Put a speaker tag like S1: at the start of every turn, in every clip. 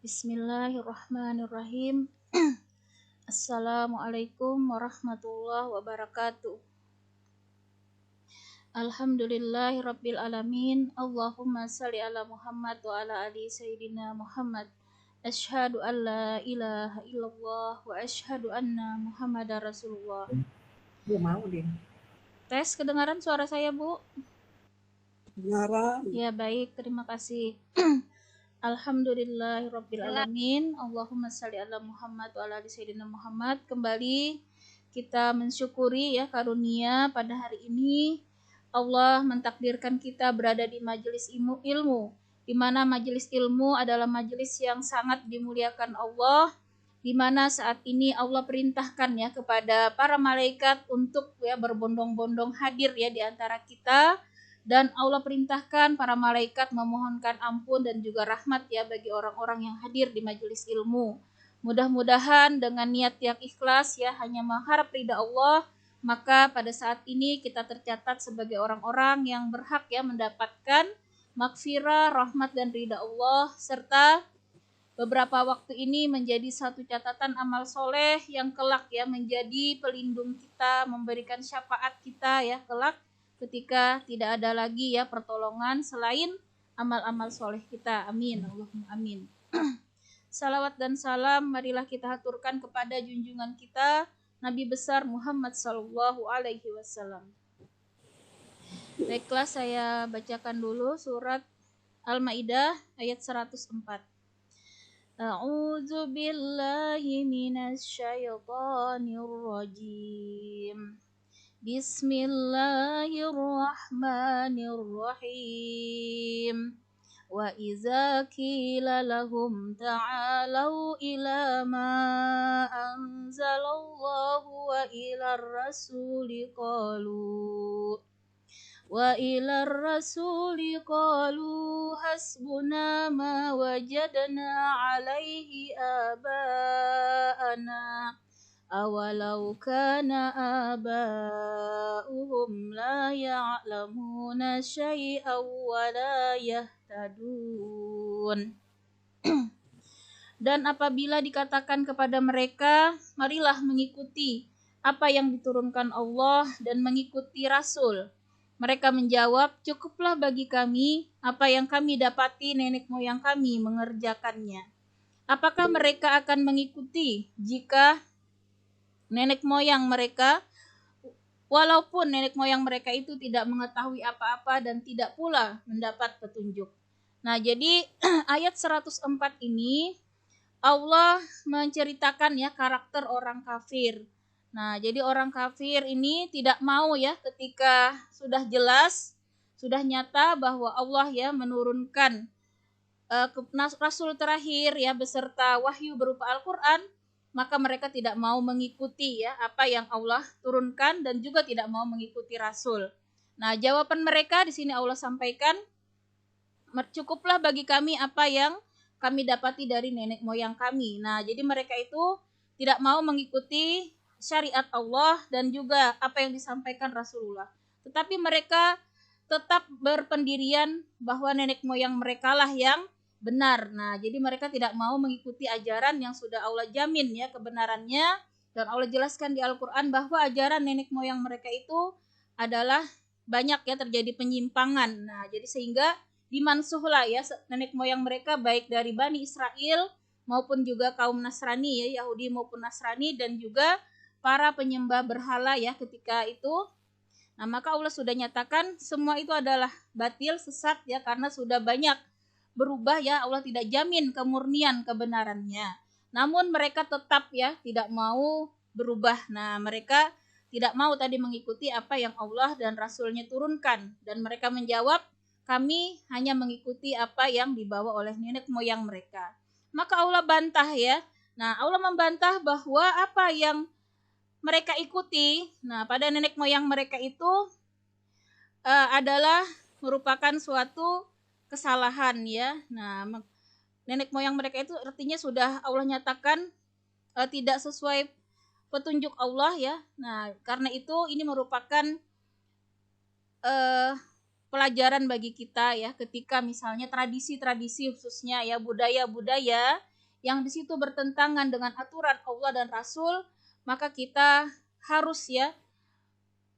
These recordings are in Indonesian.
S1: Bismillahirrahmanirrahim. Assalamualaikum warahmatullahi wabarakatuh. Alhamdulillahirabbil alamin. Allahumma shalli ala Muhammad wa ala ali sayyidina Muhammad. Asyhadu an la ilaha illallah wa asyhadu anna Muhammadar Rasulullah.
S2: Bu mau dia.
S1: Tes kedengaran suara saya, Bu?
S2: Kedengaran.
S1: Ya, baik, terima kasih. Alhamdulillahirabbil alamin. Allahumma shalli ala Muhammad wa ala ali sayyidina Muhammad. Kembali kita mensyukuri ya karunia pada hari ini Allah mentakdirkan kita berada di majelis ilmu, di mana majelis ilmu adalah majelis yang sangat dimuliakan Allah, di mana saat ini Allah perintahkan ya kepada para malaikat untuk ya berbondong-bondong hadir ya di antara kita. Dan Allah perintahkan para malaikat memohonkan ampun dan juga rahmat ya bagi orang-orang yang hadir di majelis ilmu. Mudah-mudahan dengan niat yang ikhlas ya hanya mengharap ridha Allah, maka pada saat ini kita tercatat sebagai orang-orang yang berhak ya mendapatkan maghfirah, rahmat dan ridha Allah, serta beberapa waktu ini menjadi satu catatan amal soleh yang kelak ya menjadi pelindung kita, memberikan syafaat kita ya kelak ketika tidak ada lagi ya pertolongan selain amal-amal soleh kita. Amin. Allahumma amin. Salawat dan salam marilah kita haturkan kepada junjungan kita Nabi besar Muhammad sallallahu alaihi wasallam. Baiklah, saya bacakan dulu surat Al-Maidah ayat 104. A'udzu billahi minasy syaithanir rajim. Bismillahirrahmanirrahim. Wa idza qila lahum ta'alu ila ma anzalallahu wa ila rasuli qalu hasbuna ma wajadna alaihi aba'ana awalau kana aba'uhum la ya'lamuna syai'aw wa la yahtadun. Dan apabila dikatakan kepada mereka, marilah mengikuti apa yang diturunkan Allah dan mengikuti Rasul, mereka menjawab, cukuplah bagi kami apa yang kami dapati nenek moyang kami mengerjakannya. Apakah mereka akan mengikuti jika nenek moyang mereka, walaupun nenek moyang mereka itu tidak mengetahui apa-apa dan tidak pula mendapat petunjuk. Nah, jadi ayat 104 ini Allah menceritakan ya karakter orang kafir. Nah, jadi orang kafir ini tidak mau ya ketika sudah jelas, sudah nyata bahwa Allah ya menurunkan Rasul terakhir ya beserta wahyu berupa Al-Quran, maka mereka tidak mau mengikuti ya apa yang Allah turunkan dan juga tidak mau mengikuti Rasul. Nah, jawaban mereka di sini Allah sampaikan, cukuplah bagi kami apa yang kami dapati dari nenek moyang kami. Nah, jadi mereka itu tidak mau mengikuti syariat Allah dan juga apa yang disampaikan Rasulullah. Tetapi mereka tetap berpendirian bahwa nenek moyang mereka lah yang benar. Nah, jadi mereka tidak mau mengikuti ajaran yang sudah Allah jamin ya kebenarannya, dan Allah jelaskan di Al-Quran bahwa ajaran nenek moyang mereka itu adalah banyak ya terjadi penyimpangan. Nah, jadi sehingga dimansuhlah ya nenek moyang mereka baik dari Bani Israel maupun juga kaum Nasrani ya, Yahudi maupun Nasrani, dan juga para penyembah berhala ya ketika itu. Nah, maka Allah sudah nyatakan semua itu adalah batil, sesat ya, karena sudah banyak berubah ya, Allah tidak jamin kemurnian kebenarannya. Namun mereka tetap ya tidak mau berubah. Nah, mereka tidak mau tadi mengikuti apa yang Allah dan Rasulnya turunkan, dan mereka menjawab, kami hanya mengikuti apa yang dibawa oleh nenek moyang mereka. Maka Allah bantah ya. Nah, Allah membantah bahwa apa yang mereka ikuti, nah pada nenek moyang mereka itu adalah merupakan suatu kesalahan ya. Nah, nenek moyang mereka itu artinya sudah Allah nyatakan tidak sesuai petunjuk Allah ya. Nah, karena itu ini merupakan pelajaran bagi kita ya, ketika misalnya tradisi-tradisi khususnya ya budaya-budaya yang di situ bertentangan dengan aturan Allah dan Rasul, maka kita harus ya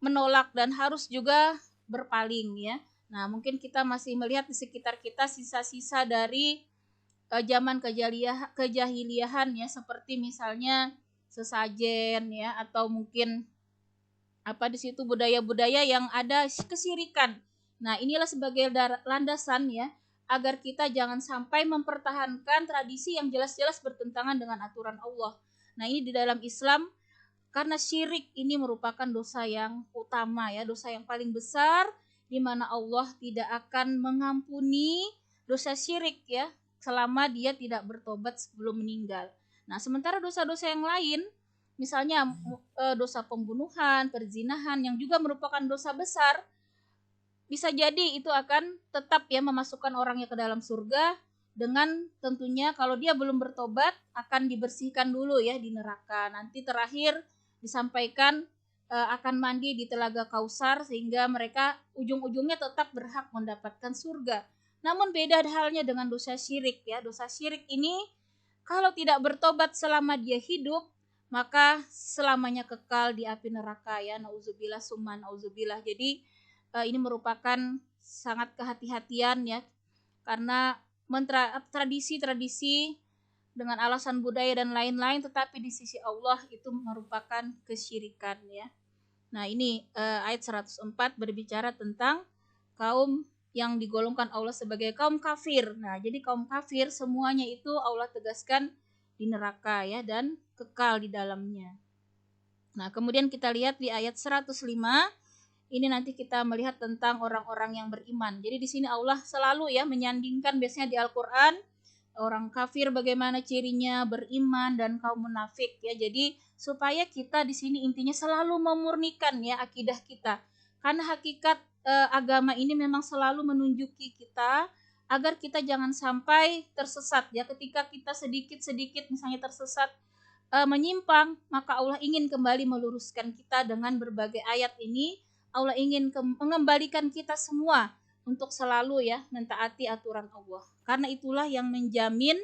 S1: menolak dan harus juga berpaling ya. Nah, mungkin kita masih melihat di sekitar kita sisa-sisa dari zaman kejahiliahan ya, seperti misalnya sesajen ya, atau mungkin apa di situ budaya-budaya yang ada kesyirikan. Nah, inilah sebagai landasan ya, agar kita jangan sampai mempertahankan tradisi yang jelas-jelas bertentangan dengan aturan Allah. Nah, ini di dalam Islam, karena syirik ini merupakan dosa yang utama ya, dosa yang paling besar, di mana Allah tidak akan mengampuni dosa syirik ya, selama dia tidak bertobat sebelum meninggal. Nah, sementara dosa-dosa yang lain, misalnya dosa pembunuhan, perzinahan yang juga merupakan dosa besar, bisa jadi itu akan tetap ya memasukkan orangnya ke dalam surga, dengan tentunya kalau dia belum bertobat akan dibersihkan dulu ya di neraka. Nanti terakhir disampaikan akan mandi di telaga Kausar, sehingga mereka ujung-ujungnya tetap berhak mendapatkan surga. Namun beda halnya dengan dosa syirik ya. Dosa syirik ini kalau tidak bertobat selama dia hidup, maka selamanya kekal di api neraka ya. Nauzubillah summa nauzubillah. Jadi ini merupakan sangat kehati-hatian ya, karena tradisi-tradisi dengan alasan budaya dan lain-lain, tetapi di sisi Allah itu merupakan kesyirikan ya. Nah, ini ayat 104 berbicara tentang kaum yang digolongkan Allah sebagai kaum kafir. Nah, jadi kaum kafir semuanya itu Allah tegaskan di neraka ya, dan kekal di dalamnya. Nah, kemudian kita lihat di ayat 105, ini nanti kita melihat tentang orang-orang yang beriman. Jadi di sini Allah selalu ya menyandingkan, biasanya di Al-Qur'an orang kafir bagaimana cirinya, beriman, dan kaum munafik ya. Jadi supaya kita di sini intinya selalu memurnikan ya akidah kita. Karena hakikat agama ini memang selalu menunjuki kita agar kita jangan sampai tersesat ya. Ketika kita sedikit-sedikit misalnya tersesat, menyimpang, maka Allah ingin kembali meluruskan kita dengan berbagai ayat ini. Allah ingin mengembalikan kita semua untuk selalu ya mentaati aturan Allah. Karena itulah yang menjamin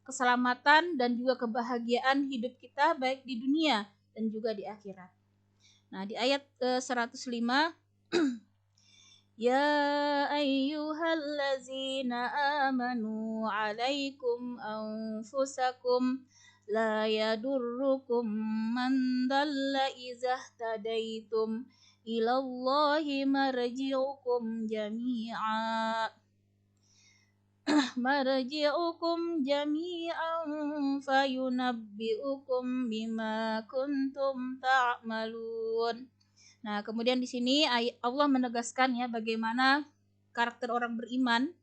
S1: keselamatan dan juga kebahagiaan hidup kita baik di dunia dan juga di akhirat. Nah, di ayat 105, Ya ayyuhallazina amanu alaikum anfusakum la yadurrukum man dalla iza tadaitum ilallahi marji'ukum jami'an fayunabbi'ukum bima kuntum ta'malun. Nah, kemudian di sini Allah menegaskan ya bagaimana karakter orang beriman.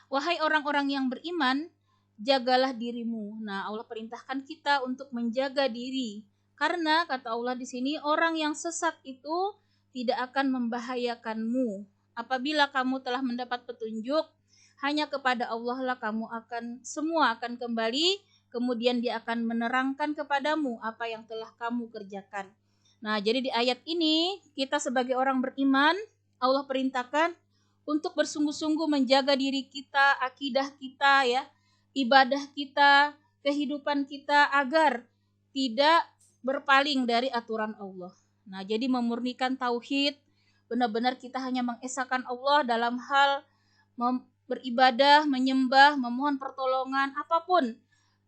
S1: Wahai orang-orang yang beriman, jagalah dirimu. Nah, Allah perintahkan kita untuk menjaga diri. Karena kata Allah di sini, orang yang sesat itu tidak akan membahayakanmu. Apabila kamu telah mendapat petunjuk, hanya kepada Allah lah kamu semua akan kembali, kemudian Dia akan menerangkan kepadamu apa yang telah kamu kerjakan. Nah, jadi di ayat ini kita sebagai orang beriman, Allah perintahkan untuk bersungguh-sungguh menjaga diri kita, akidah kita ya, ibadah kita, kehidupan kita agar tidak berpaling dari aturan Allah. Nah, jadi memurnikan tauhid, benar-benar kita hanya mengesahkan Allah dalam hal beribadah, menyembah, memohon pertolongan, apapun.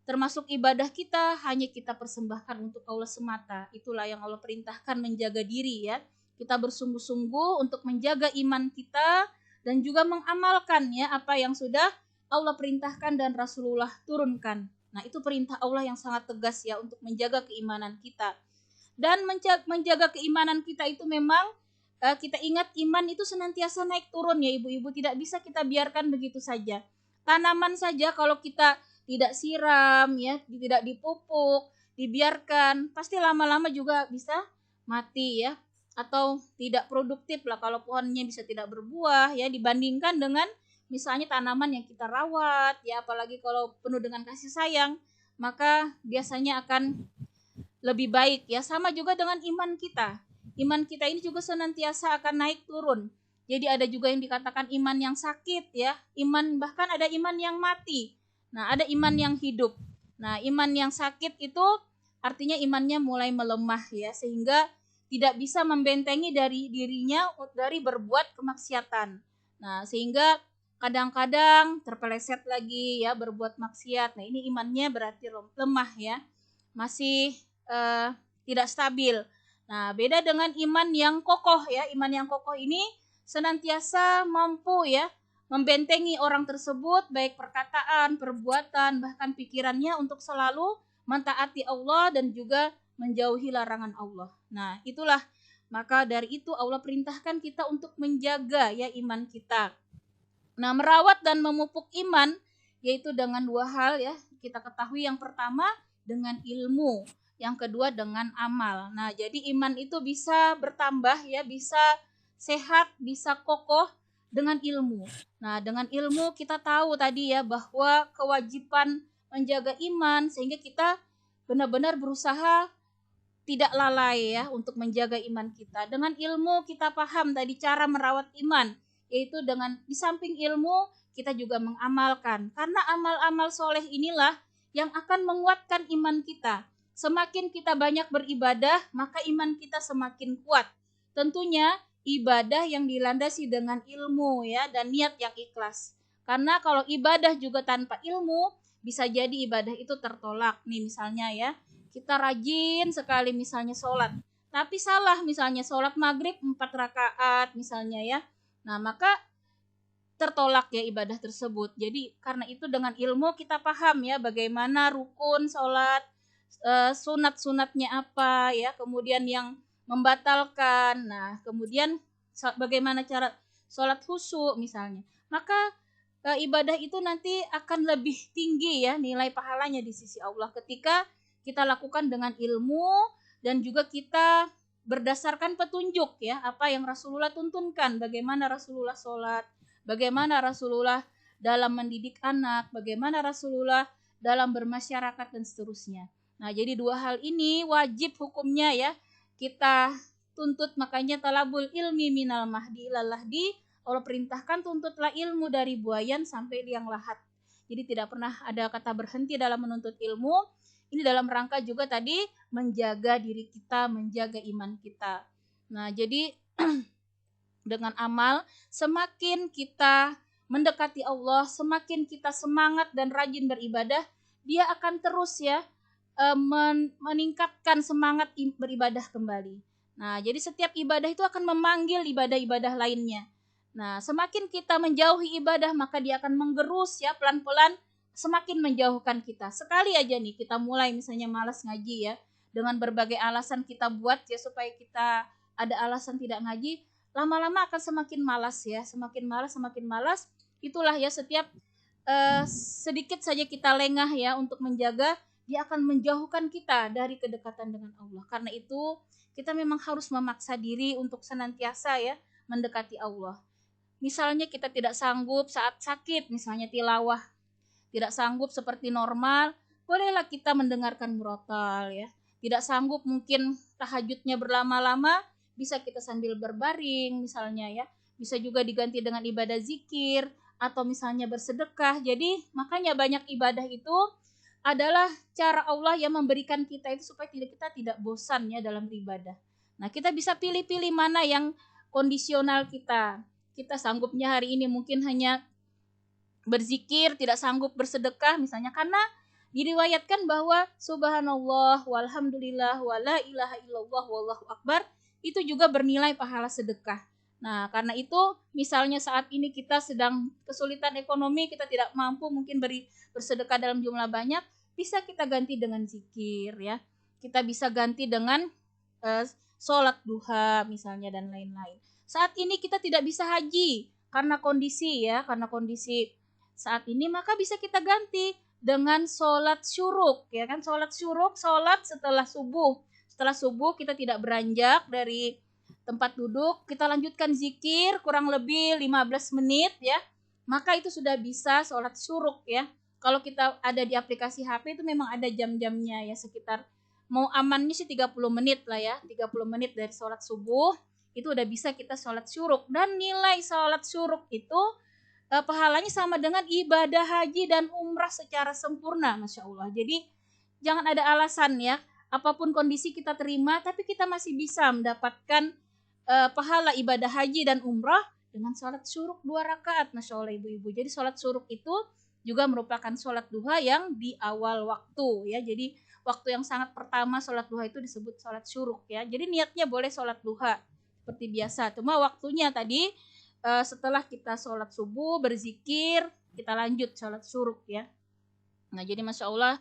S1: Termasuk ibadah kita hanya kita persembahkan untuk Allah semata. Itulah yang Allah perintahkan, menjaga diri ya. Kita bersungguh-sungguh untuk menjaga iman kita dan juga mengamalkan ya apa yang sudah Allah perintahkan dan Rasulullah turunkan. Nah, itu perintah Allah yang sangat tegas ya untuk menjaga keimanan kita. Dan menjaga keimanan kita itu memang kita ingat iman itu senantiasa naik turun ya ibu-ibu, tidak bisa kita biarkan begitu saja. Tanaman saja kalau kita tidak siram ya, tidak dipupuk, dibiarkan, pasti lama-lama juga bisa mati ya, atau tidak produktif lah kalau pohonnya bisa tidak berbuah ya, dibandingkan dengan misalnya tanaman yang kita rawat ya, apalagi kalau penuh dengan kasih sayang, maka biasanya akan lebih baik ya. Sama juga dengan iman kita. Iman kita ini juga senantiasa akan naik turun. Jadi ada juga yang dikatakan iman yang sakit ya, iman bahkan ada iman yang mati. Nah, ada iman yang hidup. Nah, iman yang sakit itu artinya imannya mulai melemah ya, sehingga tidak bisa membentengi dari dirinya dari berbuat kemaksiatan. Nah, sehingga kadang-kadang terpeleset lagi ya berbuat maksiat. Nah, ini imannya berarti lemah ya, masih tidak stabil. Nah, beda dengan iman yang kokoh ya. Iman yang kokoh ini senantiasa mampu ya membentengi orang tersebut, baik perkataan, perbuatan, bahkan pikirannya untuk selalu mentaati Allah dan juga menjauhi larangan Allah. Nah, itulah maka dari itu Allah perintahkan kita untuk menjaga ya iman kita. Nah, merawat dan memupuk iman yaitu dengan dua hal ya. Kita ketahui yang pertama dengan ilmu, yang kedua dengan amal. Nah, jadi iman itu bisa bertambah ya, bisa sehat, bisa kokoh dengan ilmu. Nah, dengan ilmu kita tahu tadi ya bahwa kewajiban menjaga iman sehingga kita benar-benar berusaha tidak lalai ya untuk menjaga iman kita. Dengan ilmu kita paham tadi cara merawat iman, yaitu dengan di samping ilmu kita juga mengamalkan. Karena amal-amal soleh inilah yang akan menguatkan iman kita. Semakin kita banyak beribadah, maka iman kita semakin kuat. Tentunya ibadah yang dilandasi dengan ilmu ya dan niat yang ikhlas. Karena kalau ibadah juga tanpa ilmu, bisa jadi ibadah itu tertolak. Nih misalnya ya, kita rajin sekali misalnya sholat, tapi salah misalnya sholat maghrib 4 rakaat misalnya ya, nah maka tertolak ya ibadah tersebut. Jadi karena itu dengan ilmu kita paham ya bagaimana rukun sholat, sunat-sunatnya apa ya, kemudian yang membatalkan, nah kemudian bagaimana cara sholat khusyuk misalnya, maka ibadah itu nanti akan lebih tinggi ya nilai pahalanya di sisi Allah ketika kita lakukan dengan ilmu dan juga kita berdasarkan petunjuk ya apa yang Rasulullah tuntunkan, bagaimana Rasulullah sholat, bagaimana Rasulullah dalam mendidik anak, bagaimana Rasulullah dalam bermasyarakat dan seterusnya. Nah, jadi dua hal ini wajib hukumnya ya kita tuntut, makanya talabul ilmi minal mahdi ilal lahdi, Allah perintahkan tuntutlah ilmu dari buayan sampai liang lahat. Jadi tidak pernah ada kata berhenti dalam menuntut ilmu. Ini dalam rangka juga tadi menjaga diri kita, menjaga iman kita. Nah, jadi dengan amal semakin kita mendekati Allah, semakin kita semangat dan rajin beribadah, dia akan terus ya meningkatkan semangat beribadah kembali. Nah, jadi setiap ibadah itu akan memanggil ibadah-ibadah lainnya. Nah, semakin kita menjauhi ibadah, maka dia akan menggerus ya pelan-pelan semakin menjauhkan kita. Sekali aja nih kita mulai misalnya malas ngaji ya, dengan berbagai alasan kita buat ya supaya kita ada alasan tidak ngaji, lama-lama akan semakin malas ya, semakin malas. Itulah ya setiap sedikit saja kita lengah ya untuk menjaga, dia akan menjauhkan kita dari kedekatan dengan Allah. Karena itu kita memang harus memaksa diri untuk senantiasa ya mendekati Allah. Misalnya kita tidak sanggup saat sakit, misalnya tilawah, tidak sanggup seperti normal, bolehlah kita mendengarkan murotal ya. Tidak sanggup mungkin tahajudnya berlama-lama, bisa kita sambil berbaring misalnya ya. Bisa juga diganti dengan ibadah zikir atau misalnya bersedekah. Jadi makanya banyak ibadah itu adalah cara Allah yang memberikan kita itu supaya kita tidak bosan ya dalam beribadah. Nah, kita bisa pilih-pilih mana yang kondisional kita. Kita sanggupnya hari ini mungkin hanya berzikir, tidak sanggup bersedekah misalnya, karena diriwayatkan bahwa subhanallah walhamdulillah wala ilaha illallah wallahu akbar itu juga bernilai pahala sedekah. Nah, karena itu misalnya saat ini kita sedang kesulitan ekonomi, kita tidak mampu mungkin bersedekah dalam jumlah banyak, bisa kita ganti dengan zikir ya. Kita bisa ganti dengan sholat duha misalnya dan lain-lain. Saat ini kita tidak bisa haji karena kondisi saat ini, maka bisa kita ganti dengan sholat syuruk ya kan. Sholat syuruk, sholat setelah subuh kita tidak beranjak dari tempat duduk, kita lanjutkan zikir kurang lebih 15 menit ya, maka itu sudah bisa sholat syuruk ya. Kalau kita ada di aplikasi HP itu memang ada jam-jamnya ya, sekitar mau amannya sih 30 menit lah ya, 30 menit dari sholat subuh itu udah bisa kita sholat syuruk. Dan nilai sholat syuruk itu pahalanya sama dengan ibadah haji dan umrah secara sempurna, Masya Allah. Jadi jangan ada alasan ya, apapun kondisi kita terima, tapi kita masih bisa mendapatkan pahala ibadah haji dan umrah dengan sholat syuruk 2 rakaat, Masya Allah ibu-ibu. Jadi sholat syuruk itu juga merupakan sholat duha yang di awal waktu ya. Jadi waktu yang sangat pertama sholat duha itu disebut sholat syuruk ya. Jadi niatnya boleh sholat duha seperti biasa. Cuma waktunya tadi setelah kita sholat subuh, berzikir, kita lanjut sholat syuruk ya. Nah jadi Masya Allah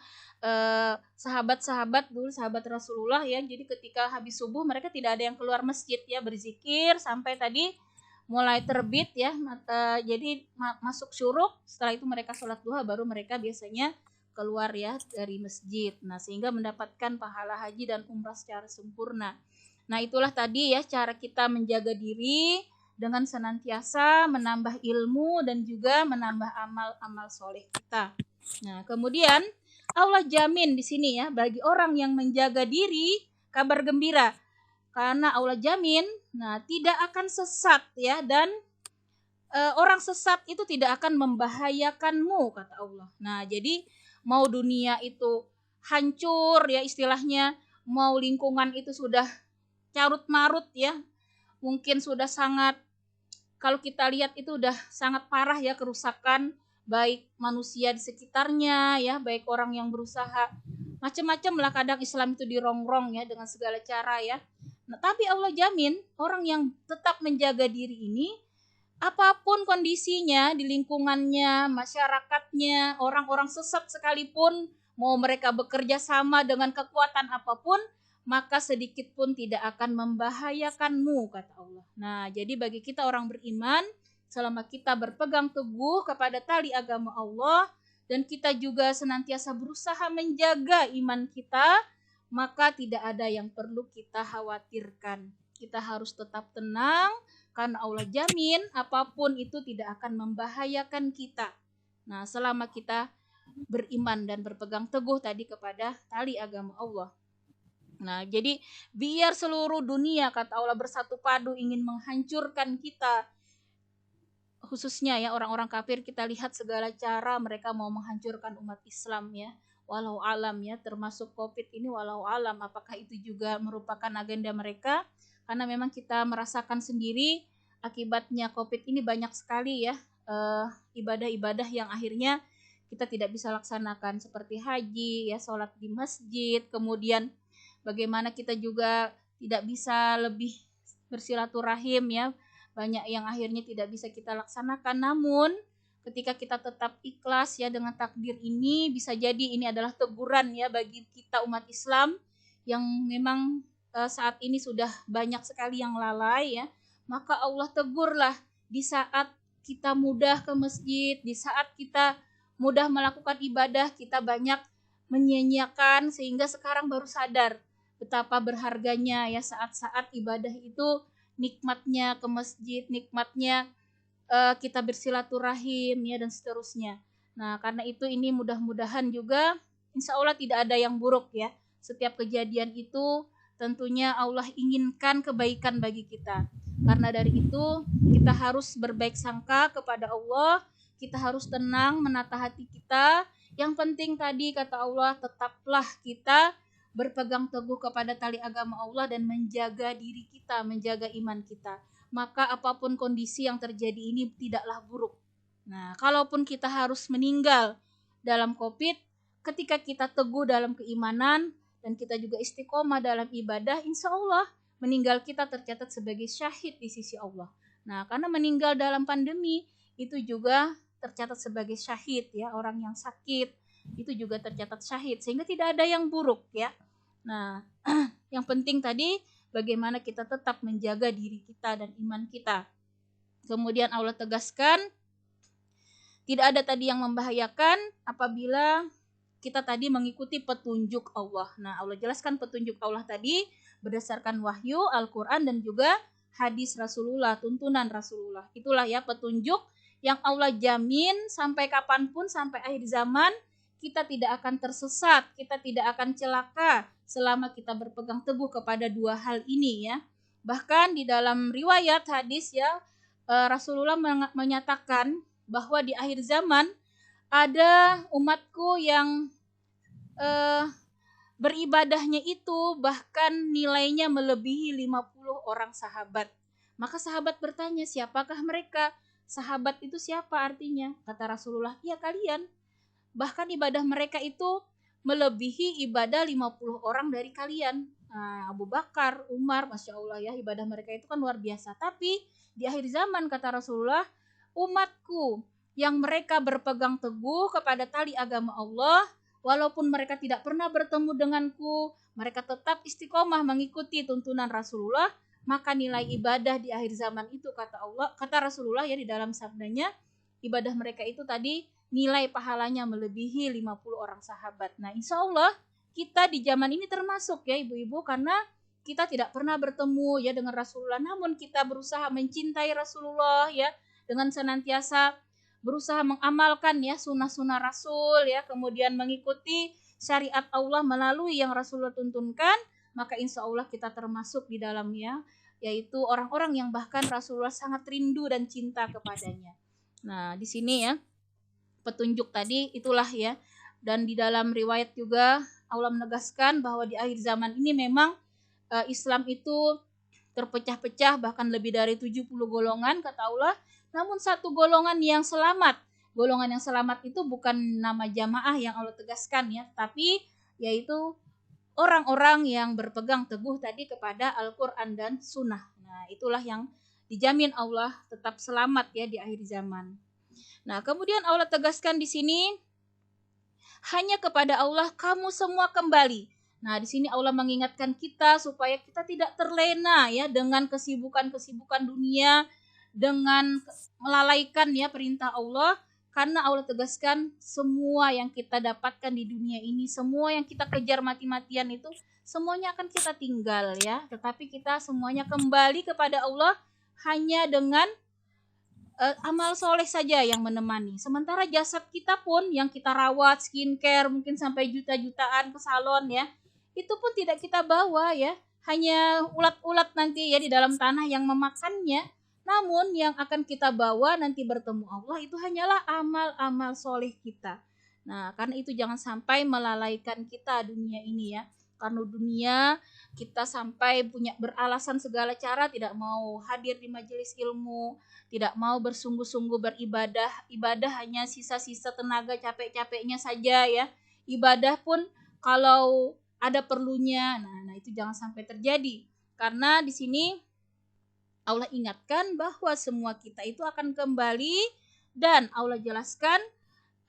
S1: sahabat-sahabat dulu, sahabat Rasulullah ya, jadi ketika habis subuh mereka tidak ada yang keluar masjid ya, berzikir sampai tadi mulai terbit ya, jadi masuk syuruk. Setelah itu mereka sholat duha, baru mereka biasanya keluar ya dari masjid. Nah sehingga mendapatkan pahala haji dan umrah secara sempurna. Nah itulah tadi ya cara kita menjaga diri dengan senantiasa menambah ilmu dan juga menambah amal-amal soleh kita. Nah kemudian Allah jamin di sini ya, bagi orang yang menjaga diri, kabar gembira. Karena Allah jamin, nah tidak akan sesat ya, dan orang sesat itu tidak akan membahayakanmu kata Allah. Nah jadi mau dunia itu hancur ya istilahnya, mau lingkungan itu sudah carut marut ya, mungkin sudah sangat, kalau kita lihat itu udah sangat parah ya kerusakan, baik manusia di sekitarnya ya, baik orang yang berusaha macam-macam lah, kadang Islam itu dirongrong ya dengan segala cara ya. Nah, tapi Allah jamin orang yang tetap menjaga diri ini, apapun kondisinya di lingkungannya, masyarakatnya, orang-orang sesat sekalipun, mau mereka bekerja sama dengan kekuatan apapun, maka sedikit pun tidak akan membahayakanmu kata Allah. Nah jadi bagi kita orang beriman, selama kita berpegang teguh kepada tali agama Allah dan kita juga senantiasa berusaha menjaga iman kita, maka tidak ada yang perlu kita khawatirkan. Kita harus tetap tenang karena Allah jamin apapun itu tidak akan membahayakan kita. Nah selama kita beriman dan berpegang teguh tadi kepada tali agama Allah. Nah, jadi biar seluruh dunia kata Allah bersatu padu ingin menghancurkan kita, khususnya ya orang-orang kafir, kita lihat segala cara mereka mau menghancurkan umat Islam ya. Walau alam ya, termasuk Covid ini walau alam apakah itu juga merupakan agenda mereka, karena memang kita merasakan sendiri akibatnya Covid ini banyak sekali ya ibadah-ibadah yang akhirnya kita tidak bisa laksanakan seperti haji ya, sholat di masjid, kemudian bagaimana kita juga tidak bisa lebih bersilaturahim ya, banyak yang akhirnya tidak bisa kita laksanakan. Namun ketika kita tetap ikhlas ya dengan takdir ini, bisa jadi ini adalah teguran ya bagi kita umat Islam yang memang saat ini sudah banyak sekali yang lalai ya. Maka Allah tegurlah di saat kita mudah ke masjid, di saat kita mudah melakukan ibadah, kita banyak menyia-nyiakan sehingga sekarang baru sadar betapa berharganya ya saat-saat ibadah itu, nikmatnya ke masjid, nikmatnya kita bersilaturahim ya dan seterusnya. Nah karena itu ini mudah-mudahan juga insya Allah tidak ada yang buruk ya. Setiap kejadian itu tentunya Allah inginkan kebaikan bagi kita. Karena dari itu kita harus berbaik sangka kepada Allah, kita harus tenang menata hati kita. Yang penting tadi kata Allah, tetaplah kita berpegang teguh kepada tali agama Allah dan menjaga diri kita, menjaga iman kita. Maka apapun kondisi yang terjadi ini tidaklah buruk. Nah, kalaupun kita harus meninggal dalam Covid, ketika kita teguh dalam keimanan dan kita juga istiqomah dalam ibadah, insya Allah meninggal kita tercatat sebagai syahid di sisi Allah. Nah, karena meninggal dalam pandemi itu juga tercatat sebagai syahid ya, orang yang sakit itu juga tercatat syahid, sehingga tidak ada yang buruk ya. Nah, yang penting tadi bagaimana kita tetap menjaga diri kita dan iman kita. Kemudian Allah tegaskan tidak ada tadi yang membahayakan apabila kita tadi mengikuti petunjuk Allah. Nah, Allah jelaskan petunjuk Allah tadi berdasarkan wahyu, Al-Quran dan juga hadis Rasulullah, tuntunan Rasulullah. Itulah ya petunjuk yang Allah jamin sampai kapanpun, sampai akhir zaman kita tidak akan tersesat, kita tidak akan celaka selama kita berpegang teguh kepada dua hal ini ya. Bahkan di dalam riwayat hadis ya, Rasulullah menyatakan bahwa di akhir zaman ada umatku yang eh, beribadahnya itu bahkan nilainya melebihi 50 orang sahabat. Maka sahabat bertanya, siapakah mereka? Sahabat itu siapa artinya? Kata Rasulullah, ya kalian. Bahkan ibadah mereka itu melebihi ibadah 50 orang dari kalian. Nah, Abu Bakar, Umar, Masya Allah ya, ibadah mereka itu kan luar biasa. Tapi di akhir zaman kata Rasulullah, umatku yang mereka berpegang teguh kepada tali agama Allah, walaupun mereka tidak pernah bertemu denganku, mereka tetap istiqomah mengikuti tuntunan Rasulullah, maka nilai ibadah di akhir zaman itu kata Rasulullah ya di dalam sabdanya, ibadah mereka itu tadi nilai pahalanya melebihi 50 orang sahabat. Nah, insya Allah kita di zaman ini termasuk ya ibu-ibu, karena kita tidak pernah bertemu ya dengan Rasulullah, namun kita berusaha mencintai Rasulullah ya, dengan senantiasa berusaha mengamalkan ya sunnah-sunnah Rasul ya, kemudian mengikuti syariat Allah melalui yang Rasulullah tuntunkan, maka insya Allah kita termasuk di dalamnya, yaitu orang-orang yang bahkan Rasulullah sangat rindu dan cinta kepadanya. Nah, di sini ya petunjuk tadi itulah ya. Dan di dalam riwayat juga Allah menegaskan bahwa di akhir zaman ini memang Islam itu terpecah-pecah, bahkan lebih dari 70 golongan kata Allah. Namun satu golongan yang selamat. Golongan yang selamat itu bukan nama jamaah yang Allah tegaskan ya, tapi yaitu orang-orang yang berpegang teguh tadi kepada Al-Quran dan Sunnah. Nah, itulah yang dijamin Allah tetap selamat ya di akhir zaman. Nah, kemudian Allah tegaskan di sini, hanya kepada Allah kamu semua kembali. Nah, di sini Allah mengingatkan kita supaya kita tidak terlena ya dengan kesibukan-kesibukan dunia, dengan melalaikan ya perintah Allah, karena Allah tegaskan semua yang kita dapatkan di dunia ini, semua yang kita kejar mati-matian itu semuanya akan kita tinggal ya, tetapi kita semuanya kembali kepada Allah hanya dengan amal soleh saja yang menemani. Sementara jasad kita pun yang kita rawat, skincare, mungkin sampai juta-jutaan ke salon ya, itu pun tidak kita bawa ya. Hanya ulat-ulat nanti ya di dalam tanah yang memakannya. Namun yang akan kita bawa nanti bertemu Allah itu hanyalah amal-amal soleh kita. Nah, karena itu jangan sampai melalaikan kita dunia ini ya. Karena dunia kita sampai punya beralasan segala cara tidak mau hadir di majelis ilmu, tidak mau bersungguh-sungguh beribadah, ibadah hanya sisa-sisa tenaga capek-capeknya saja ya. Ibadah pun kalau ada perlunya, nah itu jangan sampai terjadi. Karena di sini Allah ingatkan bahwa semua kita itu akan kembali, dan Allah jelaskan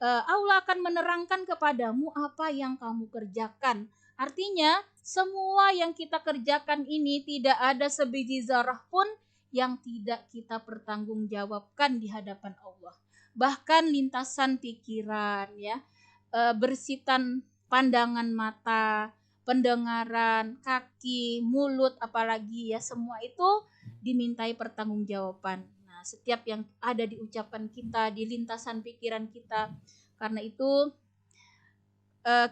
S1: Allah akan menerangkan kepadamu apa yang kamu kerjakan. Artinya semua yang kita kerjakan ini tidak ada sebiji zarah pun yang tidak kita pertanggungjawabkan di hadapan Allah. Bahkan lintasan pikiran ya, bersitan pandangan mata, pendengaran, kaki, mulut, apalagi ya, semua itu dimintai pertanggungjawaban. Nah, setiap yang ada di ucapan kita, di lintasan pikiran kita. Karena itu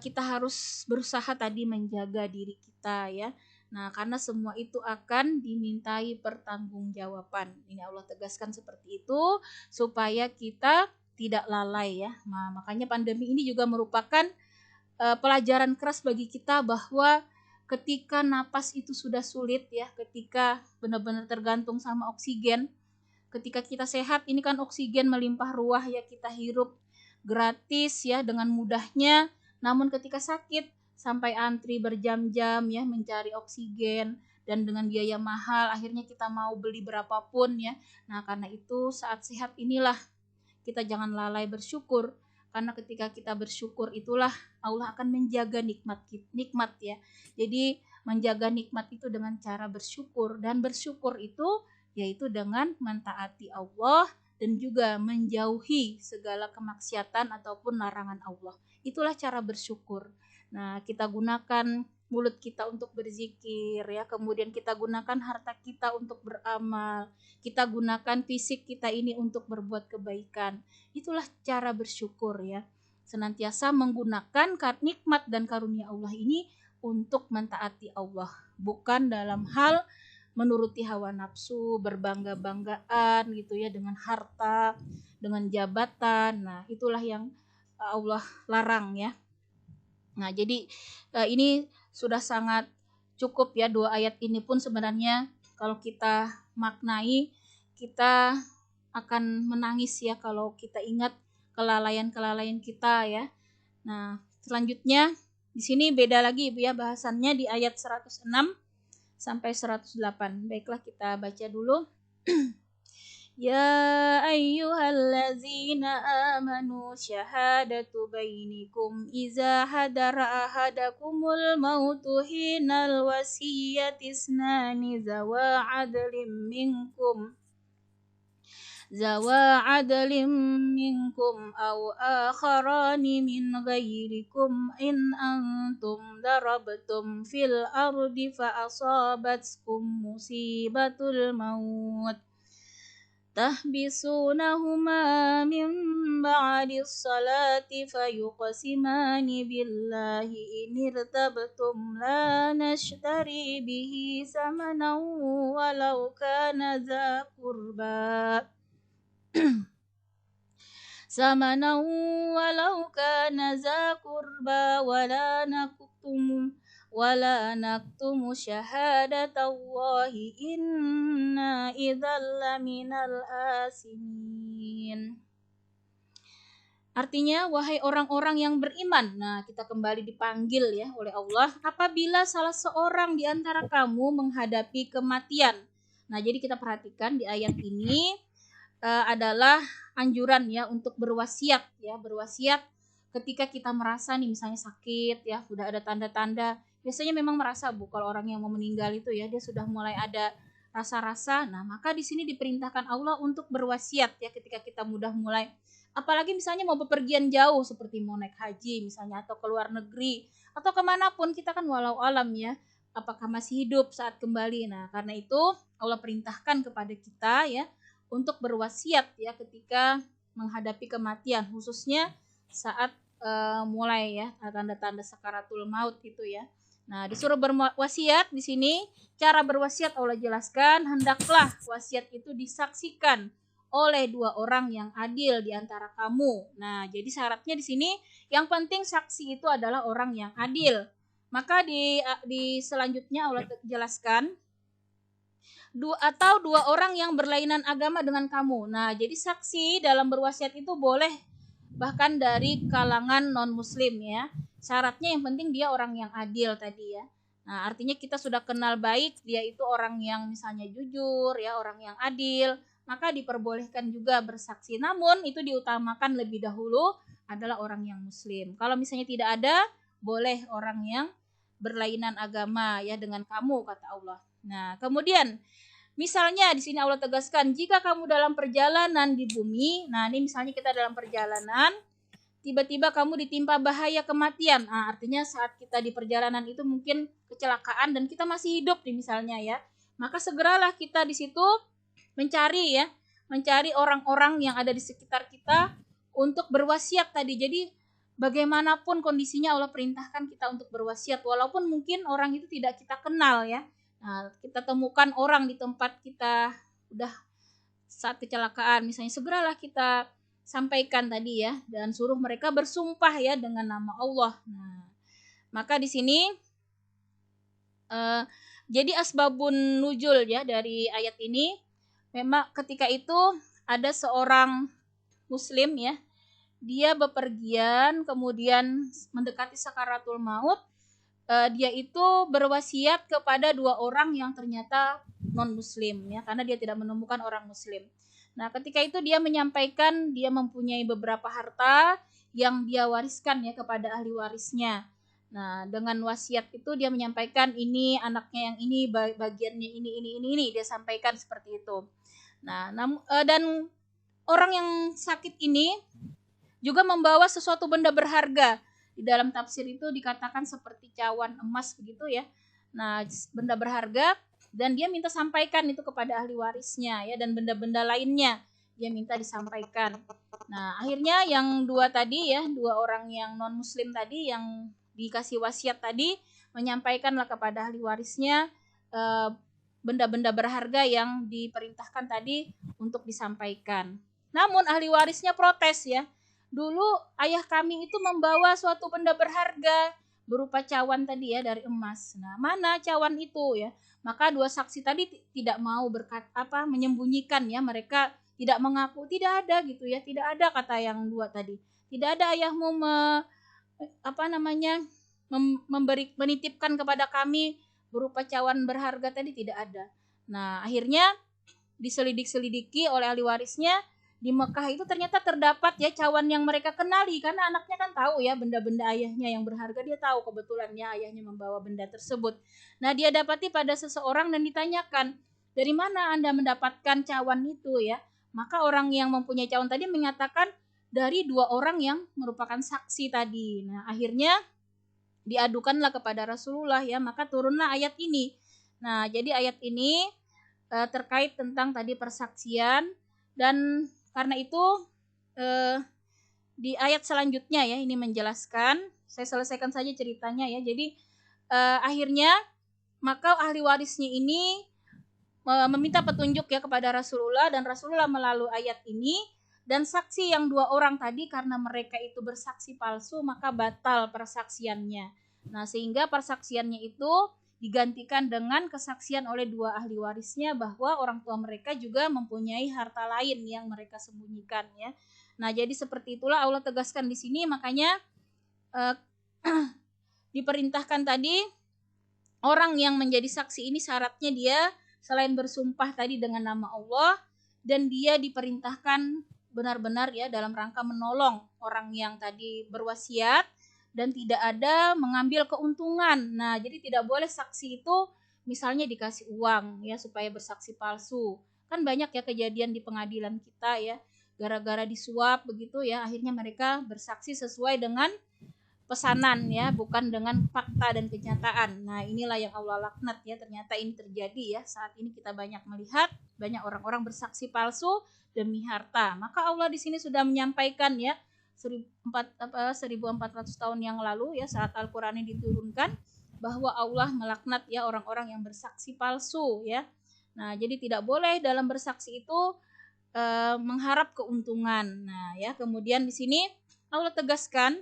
S1: kita harus berusaha tadi menjaga diri kita ya. Nah, karena semua itu akan dimintai pertanggungjawaban. Ini Allah tegaskan seperti itu supaya kita tidak lalai ya. Nah, makanya pandemi ini juga merupakan pelajaran keras bagi kita bahwa ketika napas itu sudah sulit ya, ketika benar-benar tergantung sama oksigen, ketika kita sehat ini kan oksigen melimpah ruah ya, kita hirup gratis ya dengan mudahnya. Namun ketika sakit sampai antri berjam-jam ya mencari oksigen, dan dengan biaya mahal akhirnya kita mau beli berapapun ya. Nah, karena itu saat sehat inilah kita jangan lalai bersyukur, karena ketika kita bersyukur itulah Allah akan menjaga nikmat ya. Jadi menjaga nikmat itu dengan cara bersyukur, dan bersyukur itu yaitu dengan mentaati Allah dan juga menjauhi segala kemaksiatan ataupun larangan Allah. Itulah cara bersyukur. Nah, kita gunakan mulut kita untuk berzikir ya, kemudian kita gunakan harta kita untuk beramal, kita gunakan fisik kita ini untuk berbuat kebaikan. Itulah cara bersyukur ya. Senantiasa menggunakan nikmat dan karunia Allah ini untuk mentaati Allah, bukan dalam hal menuruti hawa nafsu, berbangga-banggaan gitu ya dengan harta, dengan jabatan. Nah, itulah yang Allah larang ya. Nah, jadi ini sudah sangat cukup ya, dua ayat ini pun sebenarnya kalau kita maknai, kita akan menangis ya kalau kita ingat kelalaian-kelalaian kita ya. Nah, selanjutnya di sini beda lagi ya bahasannya di ayat 106 sampai 108. Baiklah, kita baca dulu. Ya ayyuhallazina amanu syahadatu bainikum iza hadara ahadakumul mautu hinal wasiyyati isnani zawa adlim minkum aw akharani min ghairikum in antum darabtum fil ardi fa asabatkum musibatul maut tahbisunahuma min ba'dis salati fayuqsimani billahi in irtabtum la nashtari bihi samanan walau kana za qurba samanan walau kana za qurba wala naktumu syahadatallahi inna idzal laminal asimin. Artinya, wahai orang-orang yang beriman. Nah, kita kembali dipanggil ya oleh Allah. Apabila salah seorang di antara kamu menghadapi kematian. Nah, jadi kita perhatikan di ayat ini adalah anjuran ya untuk berwasiat ya, berwasiat ketika kita merasa nih misalnya sakit ya, sudah ada tanda-tanda. Biasanya memang merasa kalau orang yang mau meninggal itu ya, dia sudah mulai ada rasa-rasa. Nah, maka di sini diperintahkan Allah untuk berwasiat ya ketika kita mudah mulai, apalagi misalnya mau bepergian jauh seperti mau naik haji misalnya atau ke luar negeri atau kemanapun, kita kan walau alam ya apakah masih hidup saat kembali. Nah, karena itu Allah perintahkan kepada kita ya untuk berwasiat ya ketika menghadapi kematian, khususnya saat mulai ya tanda-tanda sakaratul maut itu ya. Nah, disuruh berwasiat di sini, cara berwasiat Allah jelaskan, hendaklah wasiat itu disaksikan oleh dua orang yang adil di antara kamu. Nah, jadi syaratnya di sini yang penting saksi itu adalah orang yang adil. Maka di selanjutnya Allah jelaskan dua orang yang berlainan agama dengan kamu. Nah, jadi saksi dalam berwasiat itu boleh bahkan dari kalangan non-muslim ya. Syaratnya yang penting dia orang yang adil tadi ya. Nah, artinya kita sudah kenal baik dia itu orang yang misalnya jujur ya, orang yang adil, maka diperbolehkan juga bersaksi. Namun itu diutamakan lebih dahulu adalah orang yang muslim. Kalau misalnya tidak ada, boleh orang yang berlainan agama ya dengan kamu, kata Allah. Nah, kemudian misalnya di sini Allah tegaskan, jika kamu dalam perjalanan di bumi, nah ini misalnya kita dalam perjalanan, tiba-tiba kamu ditimpa bahaya kematian. Nah, artinya saat kita di perjalanan itu mungkin kecelakaan dan kita masih hidup nih misalnya ya. Maka segeralah kita di situ mencari orang-orang yang ada di sekitar kita untuk berwasiat tadi. Jadi bagaimanapun kondisinya Allah perintahkan kita untuk berwasiat walaupun mungkin orang itu tidak kita kenal ya. Nah, kita temukan orang di tempat kita udah saat kecelakaan misalnya, segeralah kita sampaikan tadi ya dan suruh mereka bersumpah ya dengan nama Allah. Nah, maka di sini jadi asbabun nuzul ya dari ayat ini, memang ketika itu ada seorang muslim ya, dia bepergian kemudian mendekati sakaratul maut. Dia itu berwasiat kepada dua orang yang ternyata non muslim ya, karena dia tidak menemukan orang muslim. Nah, ketika itu dia menyampaikan dia mempunyai beberapa harta yang dia wariskan ya kepada ahli warisnya. Nah, dengan wasiat itu dia menyampaikan ini anaknya yang ini, bagiannya ini dia sampaikan seperti itu. Nah, dan orang yang sakit ini juga membawa sesuatu benda berharga. Di dalam tafsir itu dikatakan seperti cawan emas begitu ya. Nah, benda berharga, dan dia minta sampaikan itu kepada ahli warisnya ya, dan benda-benda lainnya dia minta disampaikan. Nah, akhirnya yang dua tadi ya, dua orang yang non muslim tadi yang dikasih wasiat tadi menyampaikanlah kepada ahli warisnya benda-benda berharga yang diperintahkan tadi untuk disampaikan. Namun ahli warisnya protes ya. Dulu ayah kami itu membawa suatu benda berharga berupa cawan tadi ya dari emas. Nah, mana cawan itu ya? Maka dua saksi tadi tidak mau menyembunyikan ya, mereka tidak mengaku, tidak ada gitu ya, tidak ada kata yang dua tadi. Tidak ada ayahmu menitipkan kepada kami berupa cawan berharga tadi, tidak ada. Nah, akhirnya diselidik-selidiki oleh ahli warisnya, di Mekah itu ternyata terdapat ya cawan yang mereka kenali, karena anaknya kan tahu ya benda-benda ayahnya yang berharga, dia tahu kebetulannya ayahnya membawa benda tersebut. Nah, dia dapati pada seseorang dan ditanyakan, dari mana Anda mendapatkan cawan itu ya? Maka orang yang mempunyai cawan tadi menyatakan dari dua orang yang merupakan saksi tadi. Nah, akhirnya diadukanlah kepada Rasulullah ya, maka turunlah ayat ini. Nah, jadi ayat ini terkait tentang tadi persaksian, dan karena itu di ayat selanjutnya ya ini menjelaskan, saya selesaikan saja ceritanya ya. Jadi akhirnya maka ahli warisnya ini meminta petunjuk ya kepada Rasulullah, dan Rasulullah melalui ayat ini, dan saksi yang dua orang tadi karena mereka itu bersaksi palsu maka batal persaksiannya. Nah, sehingga persaksiannya itu digantikan dengan kesaksian oleh dua ahli warisnya bahwa orang tua mereka juga mempunyai harta lain yang mereka sembunyikan ya. Nah, jadi seperti itulah Allah tegaskan di sini, makanya diperintahkan tadi orang yang menjadi saksi ini syaratnya dia selain bersumpah tadi dengan nama Allah, dan dia diperintahkan benar-benar ya dalam rangka menolong orang yang tadi berwasiat, dan tidak ada mengambil keuntungan. Nah, jadi tidak boleh saksi itu misalnya dikasih uang ya supaya bersaksi palsu. Kan banyak ya kejadian di pengadilan kita ya, gara-gara disuap begitu ya, akhirnya mereka bersaksi sesuai dengan pesanan ya, bukan dengan fakta dan kenyataan. Nah, inilah yang Allah laknat ya, ternyata ini terjadi ya. Saat ini kita banyak melihat banyak orang-orang bersaksi palsu demi harta. Maka Allah di sini sudah menyampaikan ya 1400 tahun yang lalu ya, saat Al-Qur'an ini diturunkan, bahwa Allah melaknat ya orang-orang yang bersaksi palsu ya. Nah, jadi tidak boleh dalam bersaksi itu mengharap keuntungan. Nah, ya, kemudian di sini Allah tegaskan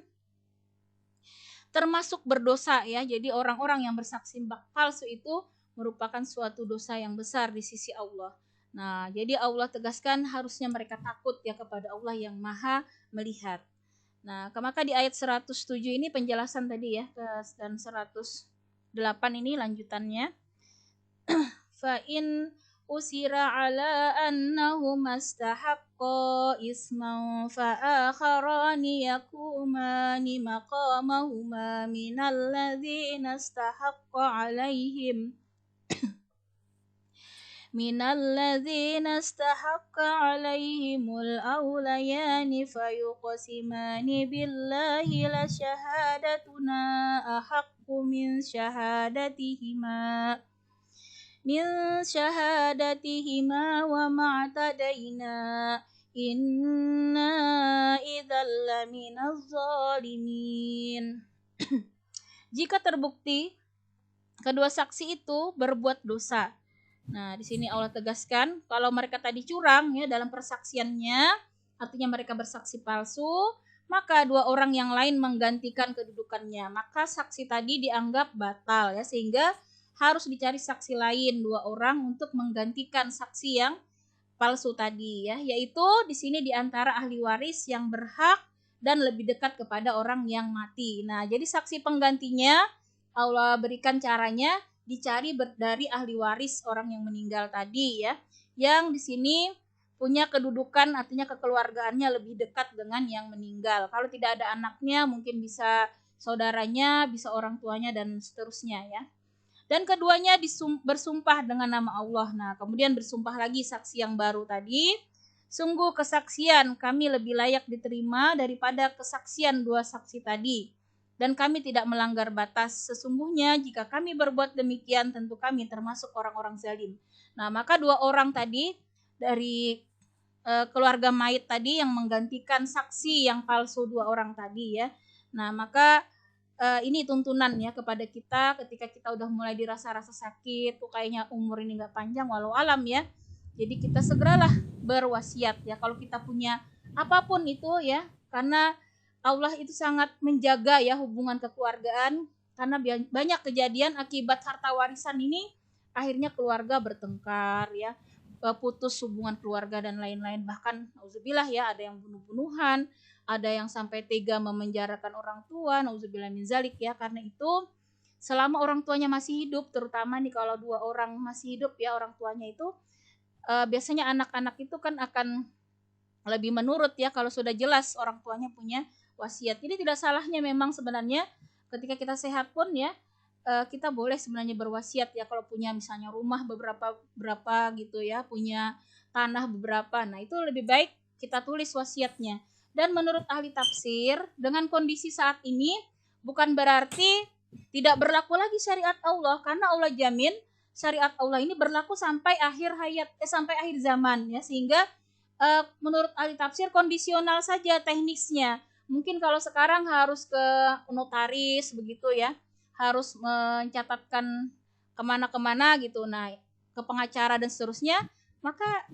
S1: termasuk berdosa ya. Jadi orang-orang yang bersaksi palsu itu merupakan suatu dosa yang besar di sisi Allah. Nah, jadi Allah tegaskan harusnya mereka takut ya kepada Allah yang Maha melihat. Nah, maka di ayat 107 ini penjelasan tadi ya, dan 108 ini lanjutannya. Fa in usira ala annahuma istahaqqa isman fa akharani yakumani maqamahuma minal ladzina istahaqqa alaihimul awlayani fayuqsimani billahi la syahadatuna ahaqqu min syahadatihima wa ma'tadaina inna idzal laminaz zalimin. Jika terbukti kedua saksi itu berbuat dosa. Nah, di sini Allah tegaskan kalau mereka tadi curang ya dalam persaksiannya, artinya mereka bersaksi palsu, maka dua orang yang lain menggantikan kedudukannya. Maka saksi tadi dianggap batal ya, sehingga harus dicari saksi lain dua orang untuk menggantikan saksi yang palsu tadi ya, yaitu di sini diantara ahli waris yang berhak dan lebih dekat kepada orang yang mati. Nah, jadi saksi penggantinya Allah berikan caranya dicari dari ahli waris orang yang meninggal tadi ya, yang di sini punya kedudukan, artinya kekeluargaannya lebih dekat dengan yang meninggal. Kalau tidak ada anaknya, mungkin bisa saudaranya, bisa orang tuanya, dan seterusnya ya. Dan keduanya bersumpah dengan nama Allah. Nah, kemudian bersumpah lagi saksi yang baru tadi. Sungguh kesaksian kami lebih layak diterima daripada kesaksian dua saksi tadi. Dan kami tidak melanggar batas. Sesungguhnya jika kami berbuat demikian, tentu kami termasuk orang-orang zalim. Nah, maka dua orang tadi dari keluarga mayit tadi yang menggantikan saksi yang palsu dua orang tadi ya. Nah, maka ini tuntunan ya kepada kita ketika kita udah mulai dirasa-rasa sakit tuh kayaknya umur ini nggak panjang walau alam ya. Jadi kita segeralah berwasiat ya kalau kita punya apapun itu ya, karena Allah itu sangat menjaga ya hubungan kekeluargaan, karena banyak kejadian akibat harta warisan ini akhirnya keluarga bertengkar ya, putus hubungan keluarga dan lain-lain, bahkan auzubillah ya ada yang bunuh-bunuhan, ada yang sampai tega memenjarakan orang tua, nauzubillah min zalik ya. Karena itu selama orang tuanya masih hidup, terutama nih kalau dua orang masih hidup ya orang tuanya itu, biasanya anak-anak itu kan akan lebih menurut ya kalau sudah jelas orang tuanya punya wasiat. Jadi tidak salahnya memang sebenarnya ketika kita sehat pun ya, kita boleh sebenarnya berwasiat ya kalau punya misalnya rumah berapa gitu ya, punya tanah beberapa. Nah, itu lebih baik kita tulis wasiatnya. Dan menurut ahli tafsir, dengan kondisi saat ini bukan berarti tidak berlaku lagi syariat Allah, karena Allah jamin syariat Allah ini berlaku sampai akhir sampai akhir zaman ya, sehingga menurut ahli tafsir kondisional saja teknisnya. Mungkin kalau sekarang harus ke notaris begitu ya, harus mencatatkan kemana-kemana gitu, nah ke pengacara dan seterusnya, maka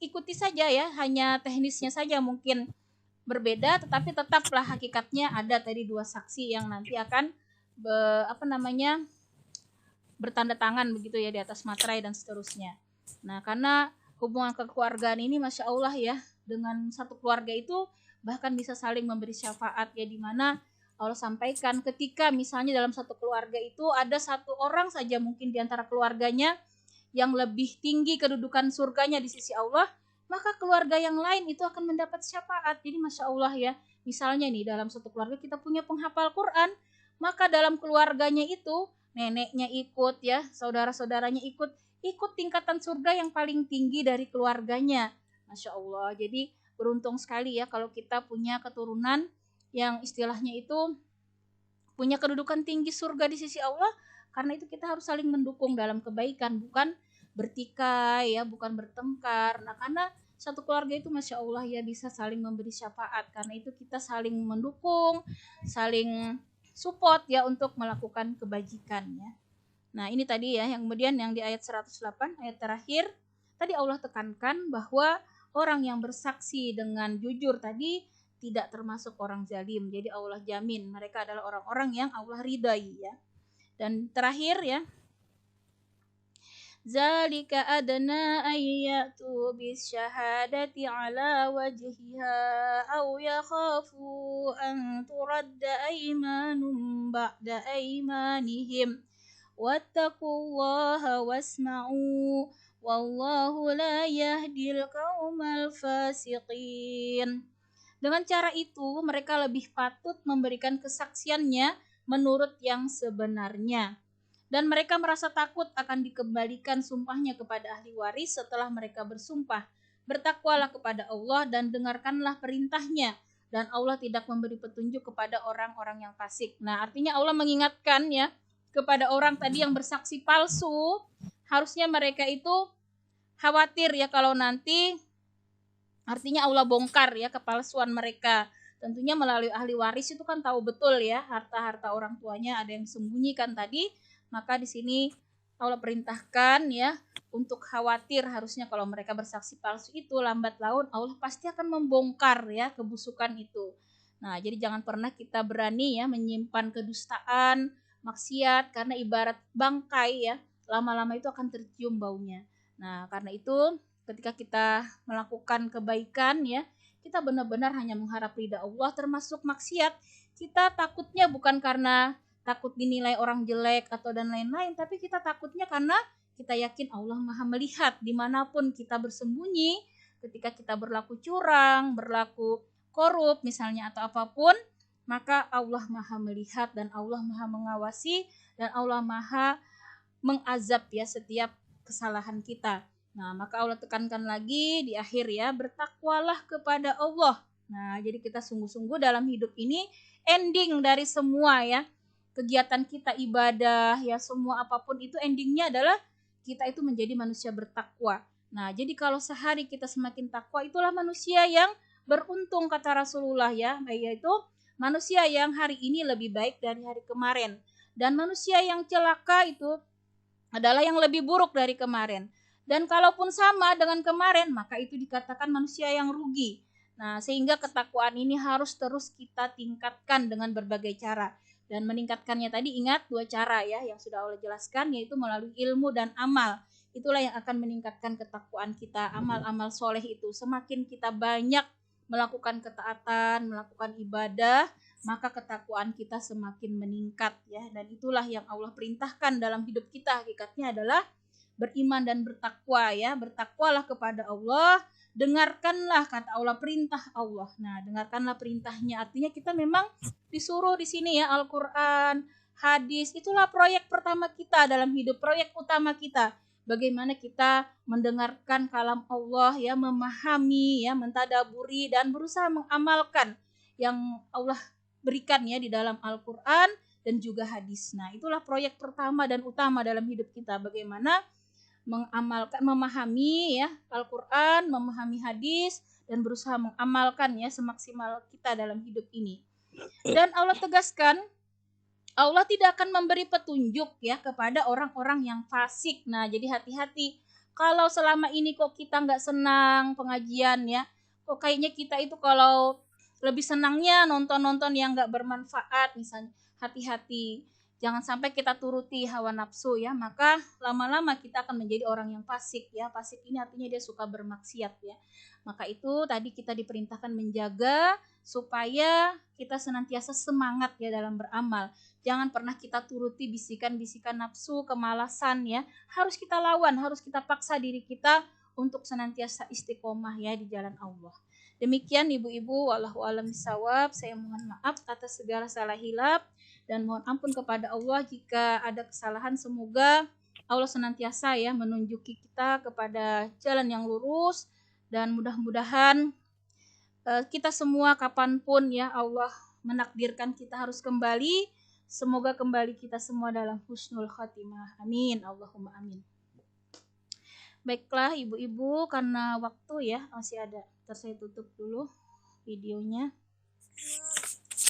S1: ikuti saja ya, hanya teknisnya saja mungkin berbeda, tetapi tetaplah hakikatnya ada tadi dua saksi yang nanti akan bertanda tangan begitu ya di atas materai dan seterusnya. Nah, karena hubungan kekeluargaan ini Masya Allah ya, dengan satu keluarga itu bahkan bisa saling memberi syafaat ya, dimana Allah sampaikan ketika misalnya dalam satu keluarga itu ada satu orang saja mungkin di antara keluarganya yang lebih tinggi kedudukan surganya di sisi Allah, maka keluarga yang lain itu akan mendapat syafaat. Jadi Masya Allah ya, misalnya nih dalam satu keluarga kita punya penghafal Quran, maka dalam keluarganya itu neneknya ikut ya, saudara-saudaranya ikut tingkatan surga yang paling tinggi dari keluarganya. Masya Allah. Jadi beruntung sekali ya kalau kita punya keturunan yang istilahnya itu punya kedudukan tinggi surga di sisi Allah, karena itu kita harus saling mendukung dalam kebaikan, bukan bertikai ya, bukan bertengkar. Nah, karena satu keluarga itu Masya Allah ya bisa saling memberi syafaat, karena itu kita saling mendukung, saling support ya untuk melakukan kebajikan ya. Nah, ini tadi ya yang kemudian yang di ayat 108 ayat terakhir tadi Allah tekankan bahwa orang yang bersaksi dengan jujur tadi tidak termasuk orang zalim. Jadi Allah jamin mereka adalah orang-orang yang Allah ridai ya. Dan terakhir ya, zalika adna ayyatu bisyahadati ala wajhiha aw yakhafu an turadda aymanum ba'da aymanihim wattaqullaha wasma'u wallahu la yahdil qaumal fasiqin. Dengan cara itu mereka lebih patut memberikan kesaksiannya menurut yang sebenarnya. Dan mereka merasa takut akan dikembalikan sumpahnya kepada ahli waris setelah mereka bersumpah. Bertakwalah kepada Allah dan dengarkanlah perintahnya. Dan Allah tidak memberi petunjuk kepada orang-orang yang fasik. Nah, artinya Allah mengingatkan ya kepada orang tadi yang bersaksi palsu. Harusnya mereka itu khawatir ya kalau nanti artinya Allah bongkar ya kepalsuan mereka. Tentunya melalui ahli waris itu kan tahu betul ya harta-harta orang tuanya ada yang sembunyikan tadi. Maka di sini Allah perintahkan ya untuk khawatir, harusnya kalau mereka bersaksi palsu itu lambat laun Allah pasti akan membongkar ya kebusukan itu. Nah, jadi jangan pernah kita berani ya menyimpan kedustaan, maksiat, karena ibarat bangkai ya, lama-lama itu akan tercium baunya. Nah, karena itu ketika kita melakukan kebaikan ya, kita benar-benar hanya mengharap ridha Allah, termasuk maksiat. Kita takutnya bukan karena takut dinilai orang jelek atau dan lain-lain, tapi kita takutnya karena kita yakin Allah Maha melihat dimanapun kita bersembunyi, ketika kita berlaku curang, berlaku korup misalnya atau apapun, maka Allah Maha melihat dan Allah Maha mengawasi dan Allah Maha mengazab ya setiap kesalahan kita. Nah, maka Allah tekankan lagi di akhir ya, bertakwalah kepada Allah. Nah, jadi kita sungguh-sungguh dalam hidup ini, ending dari semua ya, kegiatan kita ibadah ya, semua apapun itu endingnya adalah kita itu menjadi manusia bertakwa. Nah, jadi kalau sehari kita semakin takwa, itulah manusia yang beruntung kata Rasulullah ya, yaitu manusia yang hari ini lebih baik dari hari kemarin, dan manusia yang celaka itu adalah yang lebih buruk dari kemarin. Dan kalaupun sama dengan kemarin, maka itu dikatakan manusia yang rugi. Nah, sehingga ketakwaan ini harus terus kita tingkatkan dengan berbagai cara. Dan meningkatkannya tadi ingat dua cara ya yang sudah Allah jelaskan, yaitu melalui ilmu dan amal. Itulah yang akan meningkatkan ketakwaan kita. Amal-amal soleh itu semakin kita banyak melakukan ketaatan, melakukan ibadah, maka ketakwaan kita semakin meningkat ya. Dan itulah yang Allah perintahkan dalam hidup kita. Hakikatnya adalah beriman dan bertakwa ya. Bertakwalah kepada Allah, dengarkanlah kata Allah, perintah Allah. Nah, dengarkanlah perintahnya. Artinya kita memang disuruh di sini ya, Al-Qur'an, hadis, itulah proyek pertama kita dalam hidup, proyek utama kita. Bagaimana kita mendengarkan kalam Allah ya, memahami ya, mentadaburi dan berusaha mengamalkan yang Allah berikan ya di dalam Al-Qur'an dan juga hadis. Nah, itulah proyek pertama dan utama dalam hidup kita, bagaimana mengamalkan, memahami ya Al-Qur'an, memahami hadis dan berusaha mengamalkan ya semaksimal kita dalam hidup ini. Dan Allah tegaskan, Allah tidak akan memberi petunjuk ya kepada orang-orang yang fasik. Nah, jadi hati-hati. Kalau selama ini kok kita nggak senang pengajian ya, kok kayaknya kita itu kalau lebih senangnya nonton-nonton yang nggak bermanfaat misalnya, hati-hati. Jangan sampai kita turuti hawa nafsu ya, maka lama-lama kita akan menjadi orang yang fasik ya. Fasik ini artinya dia suka bermaksiat ya. Maka itu tadi kita diperintahkan menjaga supaya kita senantiasa semangat ya dalam beramal. Jangan pernah kita turuti bisikan-bisikan nafsu, kemalasan ya. Harus kita lawan, harus kita paksa diri kita untuk senantiasa istiqomah ya di jalan Allah. Demikian ibu-ibu, wallahu a'lam bishawab. Saya mohon maaf atas segala salah hilap dan mohon ampun kepada Allah jika ada kesalahan. Semoga Allah senantiasa ya menunjuki kita kepada jalan yang lurus, dan mudah-mudahan kita semua kapanpun ya Allah menakdirkan kita harus kembali, semoga kembali kita semua dalam husnul khatimah. Amin. Allahumma amin. Baiklah ibu-ibu, karena waktu ya masih ada, saya tutup dulu videonya.